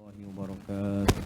wabarakatuh.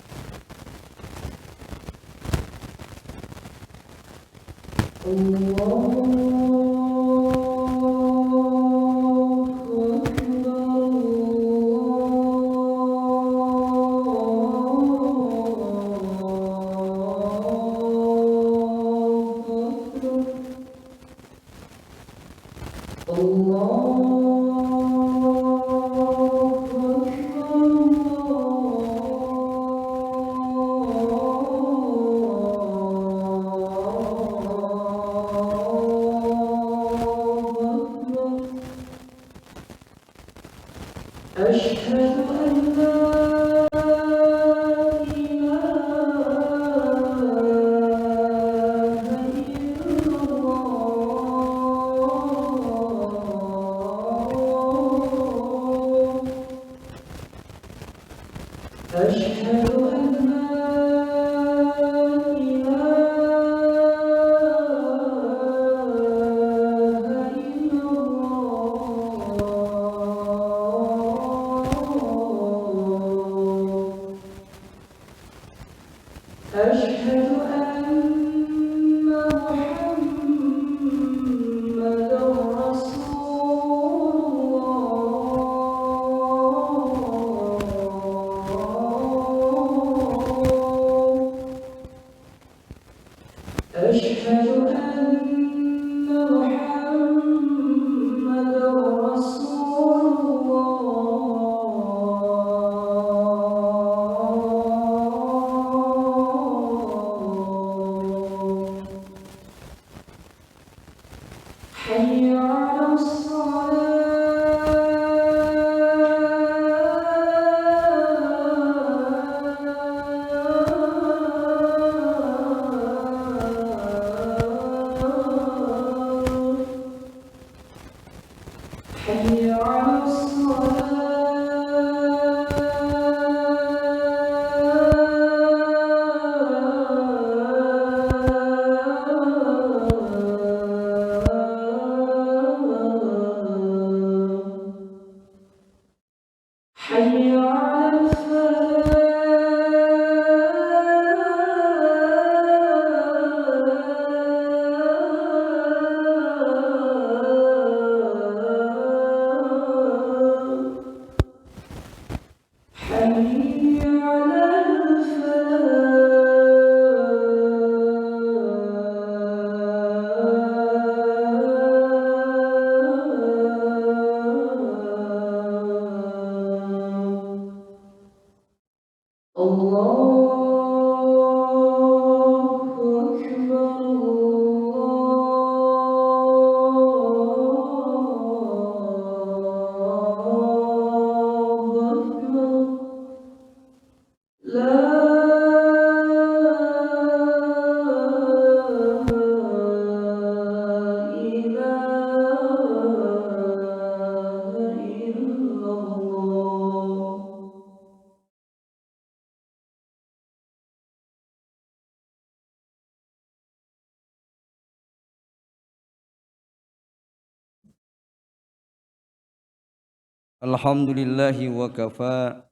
Alhamdulillahi wa kafa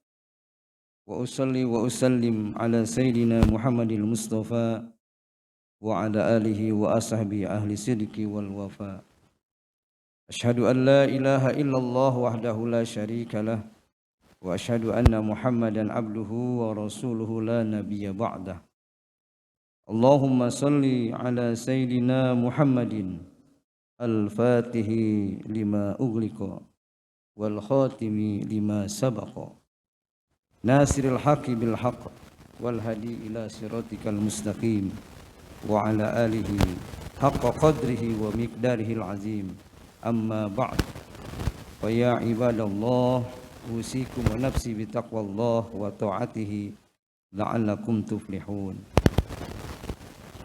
wa usalli wa usallim ala sayyidina Muhammadil Mustafa wa ala alihi wa ashabi ahli sidqi wal wafa. Ashhadu an la ilaha illallah wahdahu la syarika lah wa ashhadu anna Muhammadan abduhu wa rasuluhu la nabiyya ba'dah. Allahumma salli ala sayyidina Muhammadin al-fatihi lima ughliqa wal khatimi lima sabaqa nasiril haqqi bil haqq wal hadi ila siratikal mustaqim wa ala alihi haqqa qadrihi wa miqdarihil azim. Amma ba'd, fa ya ibadallah usikum wa nafsi bi taqwallah wa ta'atihi la'allakum tuflihun.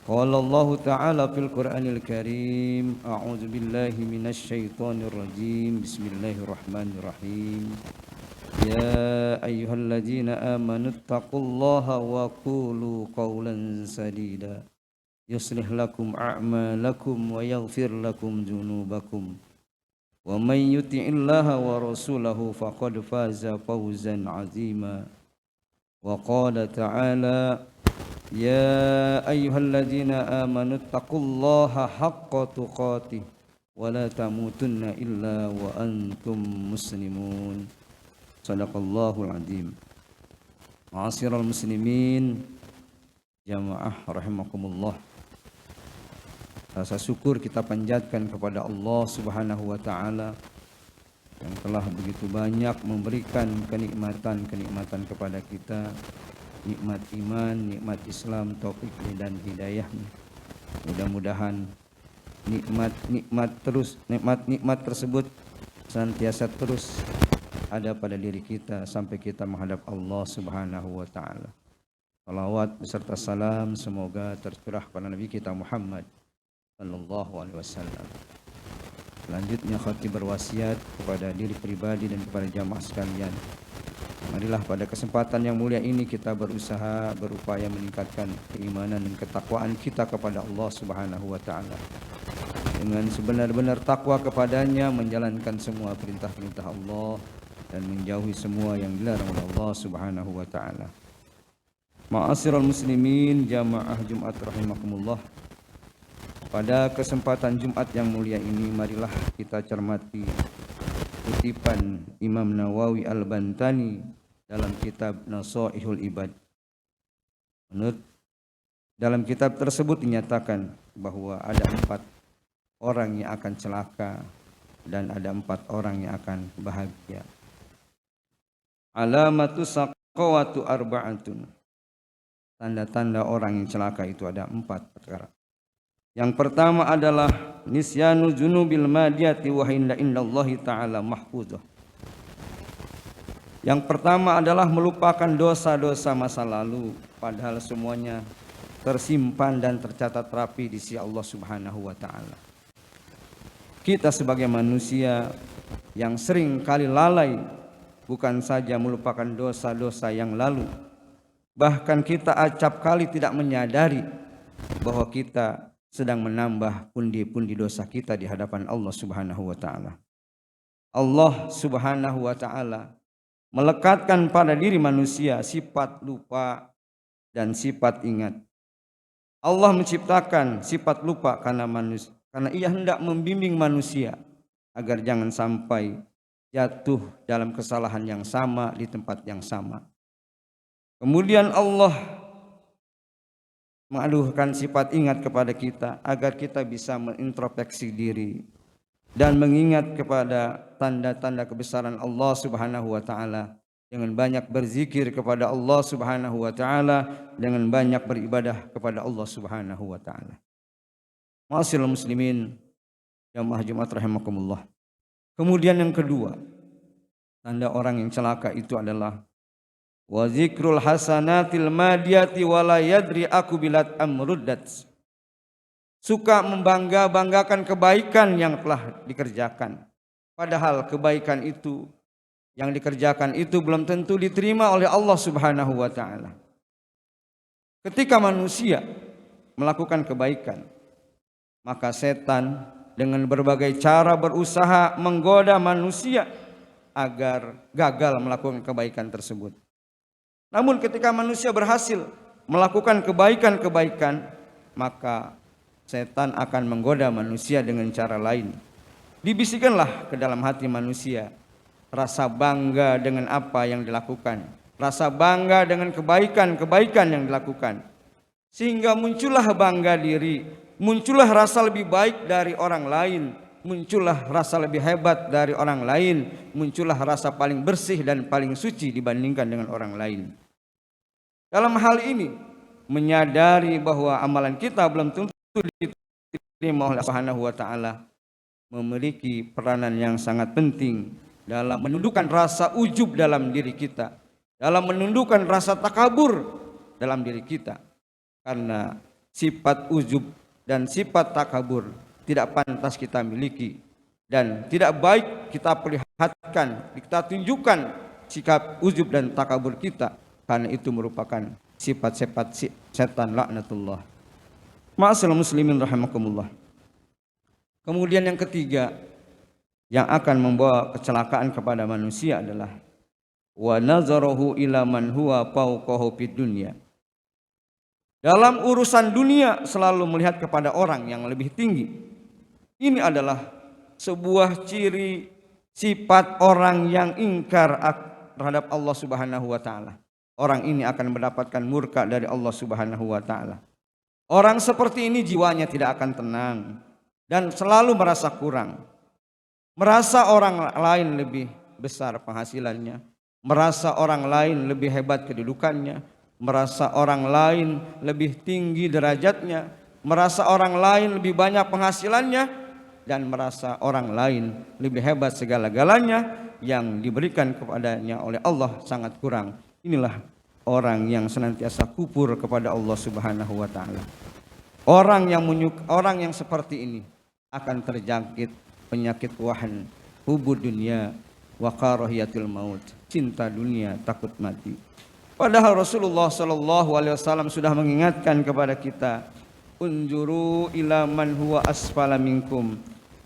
Qala Allah ta'ala fil Qur'anil Karim, a'udzu billahi minasy syaithanir rajim. Bismillahirrahmanirrahim. Ya ayyuhalladzina amanu taqullaha wa qulu qawlan sadida yuslih lakum a'malakum wa yaghfir lakum dzunubakum wa may yuti'illaha wa rasulahu faqad faza fawzan 'azima. Wa qala ta'ala ya ayyuhalladzina amanu taqullaha haqqa tuqatih wa la tamutunna illa wa antum muslimun. Sadaqallahul azim. Ma'asyiral muslimin jamaah rahimakumullah. Rasa syukur kita panjatkan kepada Allah Subhanahu wa taala yang telah begitu banyak memberikan kenikmatan kepada kita, nikmat iman, nikmat Islam, taufik dan hidayahnya. Mudah-mudahan nikmat tersebut senantiasa terus ada pada diri kita sampai kita menghadap Allah Subhanahu wa taala. Salawat beserta salam semoga tercurah kepada Nabi kita Muhammad sallallahu alaihi wasallam. Selanjutnya khatib berwasiat kepada diri pribadi dan kepada jamaah sekalian. Marilah pada kesempatan yang mulia ini kita berupaya meningkatkan keimanan dan ketakwaan kita kepada Allah Subhanahu wa taala. Dengan sebenar-benar takwa kepadanya, menjalankan semua perintah-perintah Allah dan menjauhi semua yang dilarang oleh Allah Subhanahu wa taala. Ma'asyiral muslimin jamaah Jumat rahimakumullah. Pada kesempatan Jumat yang mulia ini marilah kita cermati kutipan Imam Nawawi Al-Bantani dalam kitab Nasaihul Ibad. Dalam kitab tersebut dinyatakan bahwa ada 4 orang yang akan celaka dan ada 4 orang yang akan bahagia. Alamatu saqawatu arba'atun. Tanda-tanda orang yang celaka itu ada 4 perkara. Yang pertama adalah nisyanu junubil madiyati wa indallahi ta'ala mahfuzah. Yang pertama adalah melupakan dosa-dosa masa lalu padahal semuanya tersimpan dan tercatat rapi di sisi Allah Subhanahu wa taala. Kita sebagai manusia yang sering kali lalai bukan saja melupakan dosa-dosa yang lalu, bahkan kita acap kali tidak menyadari bahwa kita sedang menambah pundi-pundi dosa kita di hadapan Allah Subhanahu wa taala. Allah Subhanahu wa taala melekatkan pada diri manusia sifat lupa dan sifat ingat. Allah menciptakan sifat lupa karena Ia hendak membimbing manusia agar jangan sampai jatuh dalam kesalahan yang sama di tempat yang sama. Kemudian Allah mengaduhkan sifat ingat kepada kita agar kita bisa mengintrospeksi diri dan mengingat kepada tanda-tanda kebesaran Allah Subhanahu wa taala dengan banyak berzikir kepada Allah Subhanahu wa taala, dengan banyak beribadah kepada Allah Subhanahu wa taala. Ma'asyiral muslimin jamaah Jumat rahimakumullah. Kemudian yang kedua, tanda orang yang celaka itu adalah wa zikrul hasanatil madiyati wala yadri aku bilat amruddat. Suka membangga-banggakan kebaikan yang telah dikerjakan, padahal kebaikan itu yang dikerjakan itu belum tentu diterima oleh Allah Subhanahu wa taala. Ketika manusia melakukan kebaikan, maka setan dengan berbagai cara berusaha menggoda manusia agar gagal melakukan kebaikan tersebut. Namun ketika manusia berhasil melakukan kebaikan-kebaikan, maka setan akan menggoda manusia dengan cara lain. Dibisikkanlah ke dalam hati manusia rasa bangga dengan apa yang dilakukan, rasa bangga dengan kebaikan-kebaikan yang dilakukan, sehingga muncullah bangga diri, muncullah rasa lebih baik dari orang lain, muncullah rasa lebih hebat dari orang lain, muncullah rasa paling bersih dan paling suci dibandingkan dengan orang lain. Dalam hal ini menyadari bahwa amalan kita belum tentu diterima oleh Allah Subhanahu wa taala memiliki peranan yang sangat penting dalam menundukkan rasa ujub dalam diri kita, dalam menundukkan rasa takabur dalam diri kita. Karena sifat ujub dan sifat takabur tidak pantas kita miliki dan tidak baik kita perlihatkan, kita tunjukkan sikap ujub dan takabur kita, karena itu merupakan sifat-sifat setan laknatullah. Ma'asyiral muslimin rahimakumullah. Kemudian yang ketiga yang akan membawa kecelakaan kepada manusia adalah wa nazarahu ila man huwa fawqahu fid dunya. Dalam urusan dunia selalu melihat kepada orang yang lebih tinggi. Ini adalah sebuah ciri sifat orang yang ingkar terhadap Allah Subhanahu wa taala. Orang ini akan mendapatkan murka dari Allah Subhanahu wa taala. Orang seperti ini jiwanya tidak akan tenang dan selalu merasa kurang. Merasa orang lain lebih besar penghasilannya, merasa orang lain lebih hebat kedudukannya, merasa orang lain lebih tinggi derajatnya, merasa orang lain lebih banyak penghasilannya, dan merasa orang lain lebih hebat segala-galanya yang diberikan kepadanya oleh Allah sangat kurang. Inilah orang yang senantiasa kufur kepada Allah Subhanahu wa taala. Orang yang seperti ini akan terjangkit penyakit wahan, hubud dunia, wa karahiyatul maut, cinta dunia, takut mati. Padahal Rasulullah sallallahu alaihi wasallam sudah mengingatkan kepada kita, unjuru ila man huwa asfala minkum.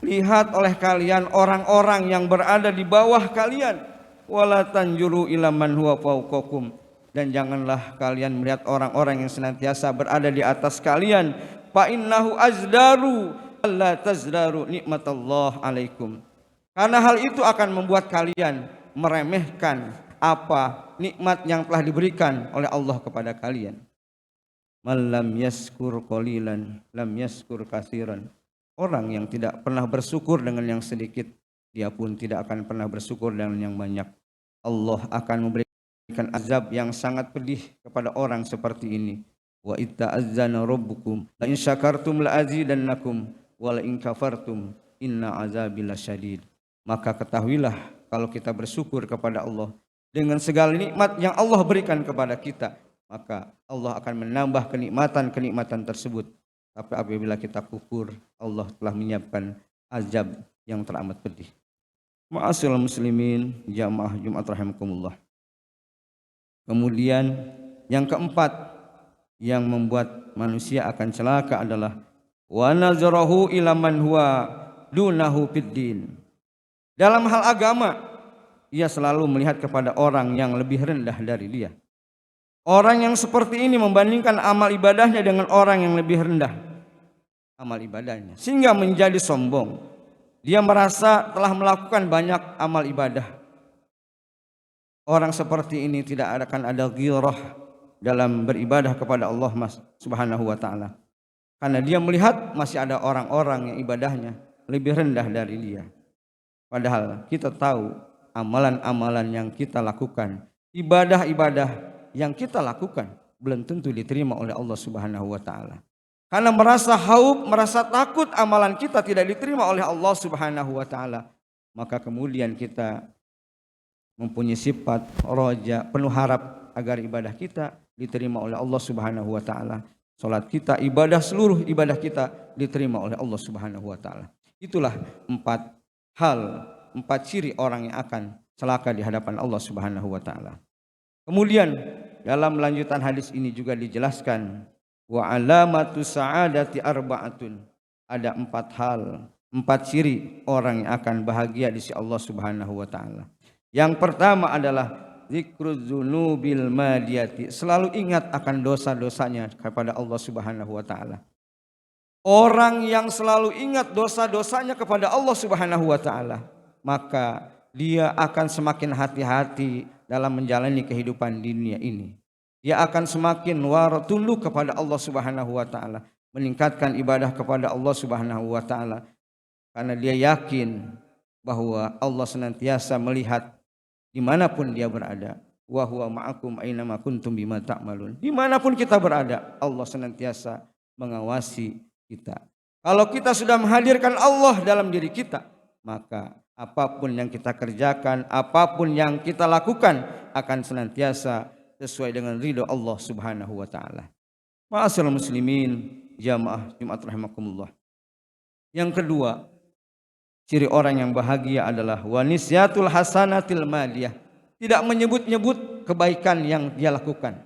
Lihat oleh kalian orang-orang yang berada di bawah kalian, wala tanjuru ila man huwa fawqakum. Dan janganlah kalian melihat orang-orang yang senantiasa berada di atas kalian. Fa innahu azdaru alla tazdaru nikmatallah alaikum. Karena hal itu akan membuat kalian meremehkan apa nikmat yang telah diberikan oleh Allah kepada kalian. Man lam yaskur qalilan lam yaskur katsiran. Orang yang tidak pernah bersyukur dengan yang sedikit, dia pun tidak akan pernah bersyukur dengan yang banyak. Allah akan memberikan azab yang sangat pedih kepada orang seperti ini. Wa itta'azzana rabbukum la in syakartum la azidannakum wa la in kafartum inna azabi lasyadid. Maka ketahuilah kalau kita bersyukur kepada Allah dengan segala nikmat yang Allah berikan kepada kita, maka Allah akan menambah kenikmatan-kenikmatan tersebut. Tapi apabila kita kufur, Allah telah menyiapkan azab yang teramat pedih. Ma'asyiral muslimin, jamaah Jumat rahimakumullah. Kemudian yang keempat yang membuat manusia akan celaka adalah wa nazarahu ila man huwa dunahu fid din. Dalam hal agama, ia selalu melihat kepada orang yang lebih rendah dari dia. Orang yang seperti ini membandingkan amal ibadahnya dengan orang yang lebih rendah amal ibadahnya, sehingga menjadi sombong. Dia merasa telah melakukan banyak amal ibadah. Orang seperti ini tidak akan ada ghirah dalam beribadah kepada Allah Subhanahu wa taala. Karena dia melihat masih ada orang-orang yang ibadahnya lebih rendah dari dia. Padahal kita tahu amalan-amalan yang kita lakukan, ibadah-ibadah yang kita lakukan belum tentu diterima oleh Allah Subhanahu wa taala. Karena merasa haub, merasa takut amalan kita tidak diterima oleh Allah Subhanahu wa taala, maka kemudian kita mempunyai sifat roja, penuh harap agar ibadah kita diterima oleh Allah Subhanahu wa taala. Salat kita, seluruh ibadah kita diterima oleh Allah Subhanahu wa taala. Itulah empat ciri orang yang akan celaka di hadapan Allah Subhanahu wa taala. Kemudian dalam lanjutan hadis ini juga dijelaskan wa alamatu sa'adati arba'atun. Ada empat ciri orang yang akan bahagia di sisi Allah Subhanahu wa taala. Yang pertama adalah zikruz dzunubil madiyati, selalu ingat akan dosa-dosanya kepada Allah Subhanahu wa taala. Orang yang selalu ingat dosa-dosanya kepada Allah Subhanahu wa taala, maka dia akan semakin hati-hati dalam menjalani kehidupan di dunia ini. Dia akan semakin tunduk kepada Allah Subhanahu wa taala, meningkatkan ibadah kepada Allah Subhanahu wa taala, karena dia yakin bahwa Allah senantiasa melihat dimanapun dia berada. Wa huwa ma'akum aina ma kuntum bima ta'malun. Dimanapun kita berada, Allah senantiasa mengawasi kita. Kalau kita sudah menghadirkan Allah dalam diri kita, maka apapun yang kita kerjakan, apapun yang kita lakukan akan senantiasa sesuai dengan ridho Allah Subhanahu wa taala. Ma'asyiral muslimin, jamaah Jumat rahimakumullah. Yang kedua, ciri orang yang bahagia adalah wanisyatul hasanatil madiyah. Tidak menyebut-nyebut kebaikan yang dia lakukan.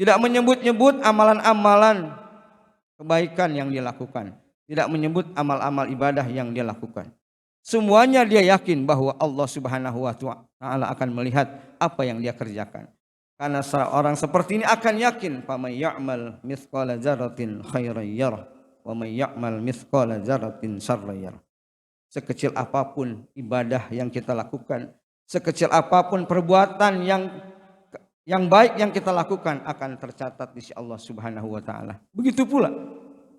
Tidak menyebut-nyebut amalan-amalan kebaikan yang dia lakukan. Tidak menyebut amal-amal ibadah yang dia lakukan. Semuanya dia yakin bahwa Allah Subhanahu wa taala akan melihat apa yang dia kerjakan. Karena seorang seperti ini akan yakin, "Faman ya'mal mithqala dzarratin khairan yarah wa may ya'mal mithqala dzarratin syarran yarah." Sekecil apapun ibadah yang kita lakukan, sekecil apapun perbuatan yang baik yang kita lakukan akan tercatat di sisi Allah Subhanahu wa taala. Begitu pula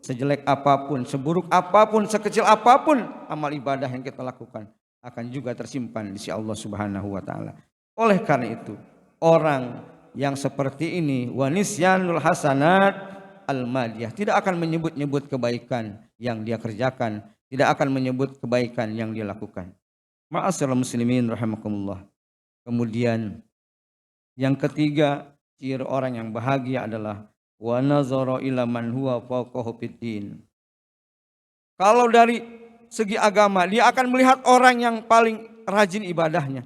sejelek apapun, seburuk apapun, sekecil apapun amal ibadah yang kita lakukan akan juga tersimpan di sisi Allah Subhanahu wa taala. Oleh karena itu, orang yang seperti ini wanisyanul hasanat al-madiyah tidak akan menyebut-nyebut kebaikan yang dia kerjakan, tidak akan menyebut kebaikan yang dia lakukan. Ma'asyiral muslimin rahimakumullah. Kemudian yang ketiga, ciri orang yang bahagia adalah wa nazara ila man huwa fawqahu fiddin. Kalau dari segi agama, dia akan melihat orang yang paling rajin ibadahnya.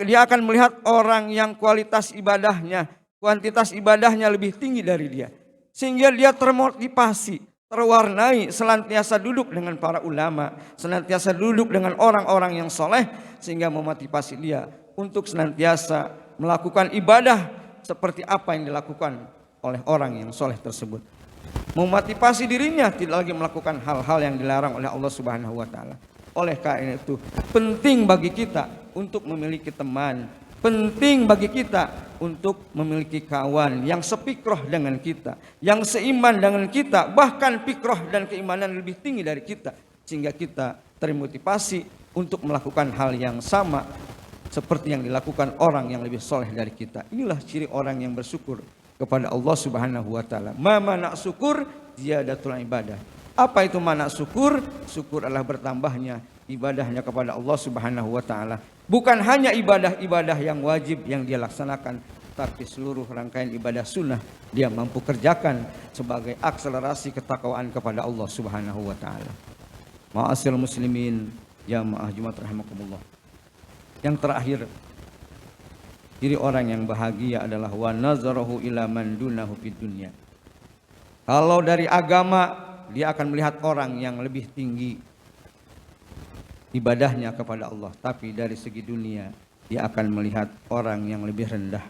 Dia akan melihat orang yang kualitas ibadahnya, kuantitas ibadahnya lebih tinggi dari dia. Sehingga dia termotivasi, terwarnai, senantiasa duduk dengan para ulama, senantiasa duduk dengan orang-orang yang soleh, sehingga memotivasi dia untuk senantiasa melakukan ibadah seperti apa yang dilakukan oleh orang yang soleh tersebut. Memotivasi dirinya tidak lagi melakukan hal-hal yang dilarang oleh Allah Subhanahu wa taala. Oleh karena itu, penting bagi kita untuk memiliki teman, penting bagi kita untuk memiliki kawan yang sepikroh dengan kita, yang seiman dengan kita, bahkan pikroh dan keimanan lebih tinggi dari kita, sehingga kita termotivasi untuk melakukan hal yang sama seperti yang dilakukan orang yang lebih soleh dari kita. Inilah ciri orang yang bersyukur kepada Allah Subhanahu wa taala. Mana syukur ziyadatul ibadah. Apa itu mana syukur? Syukur adalah bertambahnya ibadahnya kepada Allah Subhanahu wa taala. Bukan hanya ibadah-ibadah yang wajib yang dia laksanakan, tapi seluruh rangkaian ibadah sunnah dia mampu kerjakan sebagai akselerasi ketakwaan kepada Allah Subhanahu wa taala. Ma'asyiral muslimin, jamaah Jumat rahimakumullah. Yang terakhir, ciri orang yang bahagia adalah wa nazarahu ila man dunahu fid dunya. Kalau dari agama, dia akan melihat orang yang lebih tinggi ibadahnya kepada Allah, tapi dari segi dunia dia akan melihat orang yang lebih rendah.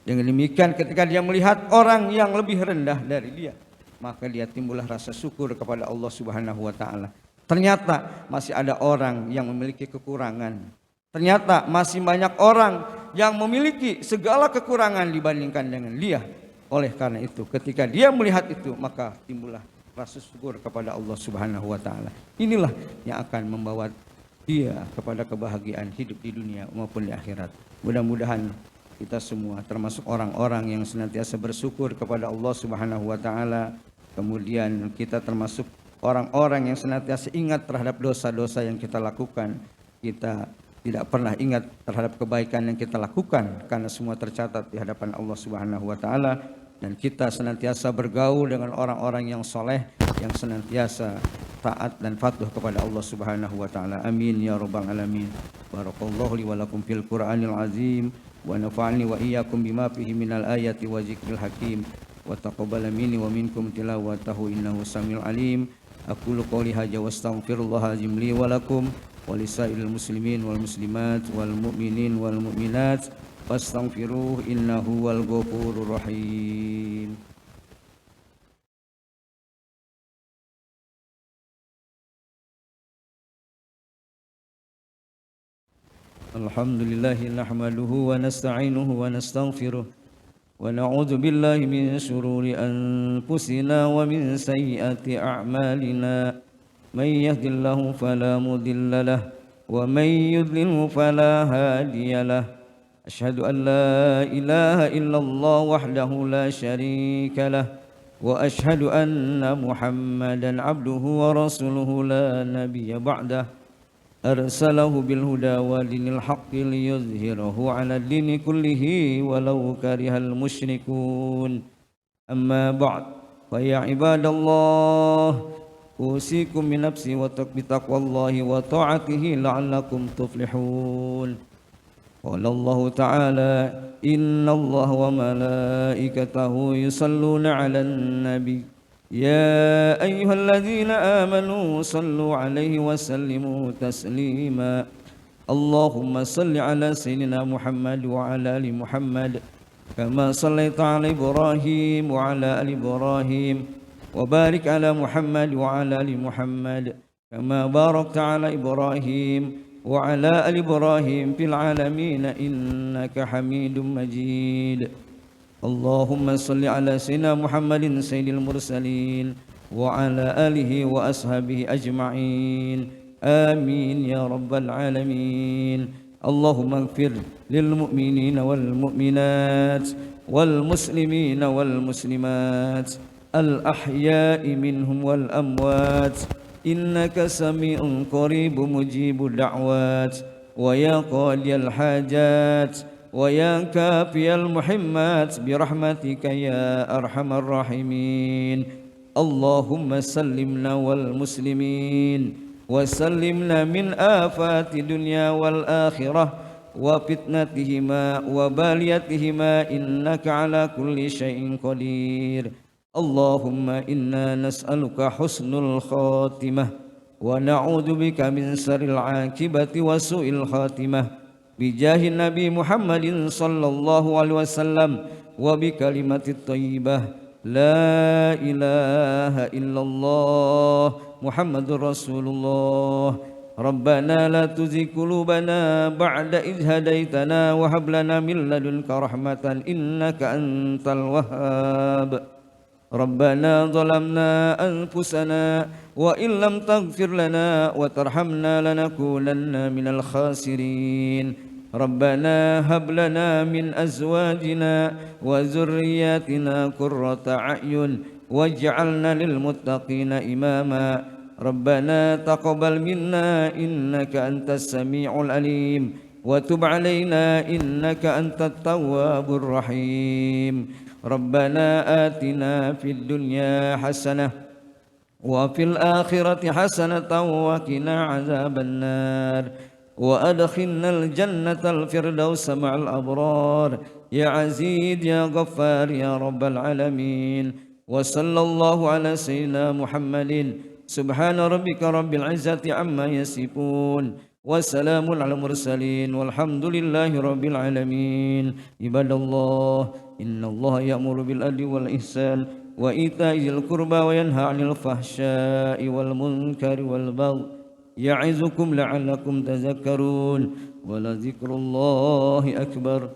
Dengan demikian, ketika dia melihat orang yang lebih rendah dari dia, maka dia timbullah rasa syukur kepada Allah Subhanahu wa taala. Ternyata masih ada orang yang memiliki kekurangan. Ternyata masih banyak orang yang memiliki segala kekurangan dibandingkan dengan dia. Oleh karena itu, ketika dia melihat itu, maka timbullah rasa syukur kepada Allah Subhanahu wa taala. Inilah yang akan membawa dia kepada kebahagiaan hidup di dunia maupun di akhirat. Mudah-mudahan kita semua termasuk orang-orang yang senantiasa bersyukur kepada Allah Subhanahu wa taala. Kemudian kita termasuk orang-orang yang senantiasa ingat terhadap dosa-dosa yang kita lakukan. Kita tidak pernah ingat terhadap kebaikan yang kita lakukan karena semua tercatat di hadapan Allah Subhanahu wa taala, dan kita senantiasa bergaul dengan orang-orang yang soleh yang senantiasa taat dan patuh kepada Allah Subhanahu wa taala. Amin ya rabbal alamin. Barakallahu li wa lakum fil Qur'anil azim wa nafa'ani wa iyyakum bima fihi minal ayati wa zikril hakim wa taqabbal minni wa minkum tilawatahu innahu samiul alim. Aqulu qouli hadza wa astaghfirullah azim li wa lakum wa lisairil muslimin wal muslimat wal mu'minin wal mu'minat fastaghfiruhu innahu wal ghafurur rahim. Alhamdulillahi nahmaduhu wa nasta'inuhu wa nastaghfiruh wa na'udzu billahi min shururi anfusina wa min sayyiati a'malina. من يهد الله فلا مضل له ومن يضلل فلا هادي له. أشهد أن لا إله إلا الله وحده لا شريك له وأشهد أن محمدا عبده ورسوله لا نبي بعده أرسله بالهدى ودين الحق ليظهره على الدين كله ولو كره المشركون. أما بعد فيا عباد الله أوصيكم بنفسي بتقوى الله وطاعته لعلكم تفلحون. قال الله تعالى إن الله وملائكته يصلون على النبي يا أيها الذين آمنوا صلوا عليه وسلموا تسليما اللهم صل على سيدنا محمد وعلى آل محمد كما صليت على إبراهيم وعلى آل إبراهيم وبارك على محمد وعلى آل محمد كما باركت على إبراهيم وعلى آل إبراهيم في العالمين إنك حميد مجيد اللهم صل على سيدنا محمد سيد المرسلين وعلى آله وأصحابه أجمعين آمين يا رب العالمين اللهم اغفر للمؤمنين والمؤمنات والمسلمين والمسلمات الأحياء منهم والأموات إنك سميع قريب مجيب الدعوات ويا قاضي الحاجات ويا كافي المحمات برحمتك يا أرحم الراحمين اللهم سلمنا والمسلمين وسلمنا من آفات الدنيا والآخرة وفتنتهما وباليتهما إنك على كل شيء قدير اللهم إنا نسألك حسن الخاتمة ونعوذ بك من سر العاقبة وسوء الخاتمة بجاه النبي محمد صلى الله عليه وسلم وبكلمة الطيبة لا إله إلا الله محمد رسول الله ربنا لا تزغ قلوبنا بعد إذ هديتنا وهب لنا من لدنك رحمة إنك أنت الوهاب ربنا ظلمنا أنفسنا وإن لم تغفر لنا وترحمنا لنكونن من الخاسرين ربنا هب لنا من أزواجنا وذرياتنا قرة أعين واجعلنا للمتقين إماما ربنا تقبل منا إنك أنت السميع العليم وتب علينا إنك أنت التواب الرحيم ربنا آتنا في الدنيا حسنة وفي الآخرة حسنة وقنا عذاب النار وأدخلنا الجنة الفردوس مع الأبرار يا عزيز يا غفار يا رب العالمين وصلى الله على سيدنا محمد سبحان ربك رب العزة عما يصفون وسلام على المرسلين والحمد لله رب العالمين عباد الله إن الله يأمر بالعدل والإحسان وإيتاء ذي القربى وينهى عن الفحشاء والمنكر والبغي يعظكم لعلكم تذكرون ولذكر الله أكبر.